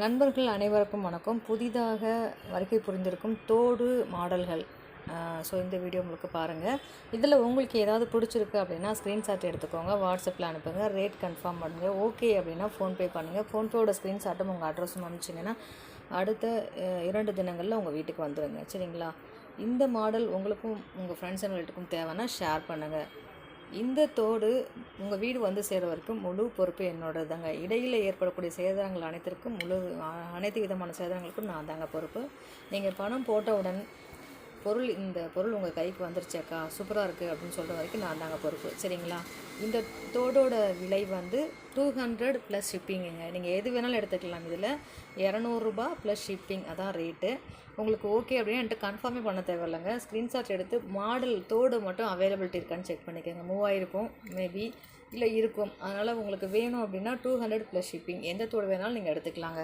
நண்பர்கள் அனைவருக்கும் வணக்கம். புதிதாக வருகை புரிந்திருக்கும் தோடு மாடல்கள். ஸோ இந்த வீடியோ உங்களுக்கு பாருங்கள். இதில் உங்களுக்கு ஏதாவது பிடிச்சிருக்கு அப்படின்னா ஸ்க்ரீன்ஷாட் எடுத்துக்கோங்க, வாட்ஸ்அப்பில் அனுப்புங்க, ரேட் கன்ஃபார்ம் பண்ணுங்கள். ஓகே அப்படின்னா ஃபோன்பே பண்ணுங்கள். ஃபோன்பேவோட ஸ்க்ரீன்ஷாட்டும் உங்கள் அட்ரஸும் அனுப்பிச்சிங்கன்னா அடுத்த 2 தினங்களில் உங்கள் வீட்டுக்கு வந்துடுங்க. சரிங்களா? இந்த மாடல் உங்களுக்கும் உங்கள் ஃப்ரெண்ட்ஸ் அண்ட் ரிலேட்டிவ்க்கும் தேவைன்னா ஷேர் பண்ணுங்கள். இந்த தோடு உங்கள் வீடு வந்து சேர வரைக்கும் முழு பொறுப்பு என்னோடது தாங்க. இடையில் ஏற்படக்கூடிய சேதாரங்கள் அனைத்திற்கும் அனைத்து விதமான சேதாரங்களுக்கும் நான் தாங்க பொறுப்பு. நீங்கள் பணம் போட்டவுடன் இந்த பொருள் உங்கள் கைக்கு வந்துருச்சேக்கா, சூப்பராக இருக்குது அப்படின்னு சொல்கிற வரைக்கும் நான் தாங்க பொறுப்பு. சரிங்களா? இந்த தோடோட விலை வந்து 200 ப்ளஸ் ஷிப்பிங்குங்க. நீங்கள் எது வேணாலும் எடுத்துக்கலாம். இதில் 200 ரூபா ப்ளஸ் ஷிப்பிங், அதான் ரேட்டு. உங்களுக்கு ஓகே அப்படின்னு என்கிட்ட கன்ஃபார்மே பண்ண தேவையில்லைங்க. ஸ்க்ரீன்ஷாட் எடுத்து மாடல் தோடு மட்டும் அவைலபிலிட்டி இருக்கான்னு செக் பண்ணிக்கோங்க. 3000 இருக்கும் மேபி, இல்லை இருக்கும். அதனால் உங்களுக்கு வேணும் அப்படின்னா 200 ப்ளஸ் ஷிப்பிங். எந்த தோடு வேணாலும் நீங்கள் எடுத்துக்கலாங்க.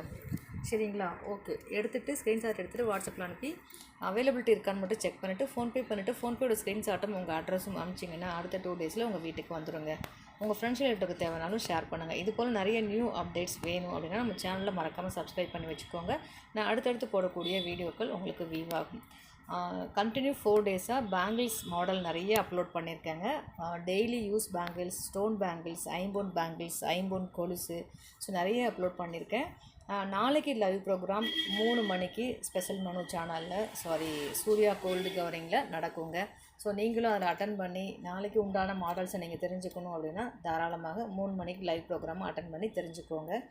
சரிங்களா? ஓகே. எடுத்துகிட்டு ஸ்க்ரீன்ஷாட் எடுத்துகிட்டு வாட்ஸ்அப்பில் அனுப்பி அவைலபிலிட்டி இருக்கான்னு மட்டும் செக் பண்ணிவிட்டு ஃபோன்பே பண்ணிவிட்டு ஃபோன்பேயோட ஸ்க்ரீன்ஷாட்டும் உங்கள் அட்ரஸும் அனுப்பிச்சிங்கன்னா அடுத்த 2 டேஸில் உங்கள் வீட்டுக்கு வந்துடுங்க. உங்கள் ஃப்ரெண்ட்ஸ் ரிலேட்டிவ்க்கு தேவைனாலும் ஷேர் பண்ணுங்கள். இது போல் நிறைய நியூ அப்டேட்ஸ் வேணும் அப்படின்னா நம்ம சேனலில் மறக்காமல் சப்ஸ்கிரைப் பண்ணி வச்சுக்கோங்க. நான் அடுத்தடுத்து போடக்கூடிய வீடியோக்கள் உங்களுக்கு வியூ ஆகும். கண்டினியூ 4 டேஸாக பேங்கிள்ஸ் மாடல் நிறைய அப்லோட் பண்ணியிருக்கேங்க. Daily use bangles, stone bangles, ஐம்பொன் கொலுசு, ஸோ நிறைய அப்லோட் பண்ணியிருக்கேன். நாளைக்கு லைவ் ப்ரோக்ராம் 3 மணிக்கு ஸ்பெஷல் மனு சேனலில் சூர்யா கோல்டு கவரிங்கில் நடக்குங்க. ஸோ நீங்களும் அதில் அட்டன் பண்ணி நாளைக்கு உண்டான மாடல்ஸை நீங்கள் தெரிஞ்சுக்கணும் அப்படின்னா தாராளமாக 3 மணிக்கு லைவ் ப்ரோக்ராமை அட்டன் பண்ணி தெரிஞ்சுக்கோங்க.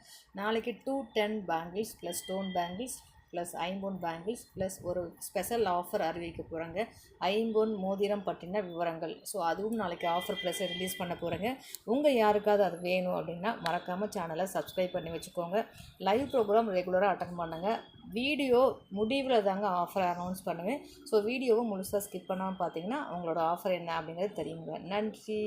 நாளைக்கு 210 bangles plus stone bangles plus ஐம்பொன் பேங்கிள்ஸ் ப்ளஸ் ஒரு ஸ்பெஷல் ஆஃபர் அறிவிக்க போகிறாங்க. ஐம்பொன் மோதிரம் பற்றின விவரங்கள். ஸோ அதுவும் நாளைக்கு ஆஃபர் ப்ளஸ் ரிலீஸ் பண்ண போகிறேங்க. உங்கள் யாருக்காவது அது வேணும் அப்படின்னா மறக்காமல் சேனலை சப்ஸ்கிரைப் பண்ணி வச்சுக்கோங்க. லைவ் ப்ரோக்ராம் ரெகுலராக அட்டன் பண்ணுங்கள். வீடியோ முடிவில் தாங்க ஆஃபர் அனௌன்ஸ் பண்ணுவேன். ஸோ வீடியோவை முழுசாக ஸ்கிப் பண்ணாமல் பார்த்தீங்கன்னா உங்களோட ஆஃபர் என்ன அப்படிங்கிறது தெரியுங்க. நன்றி.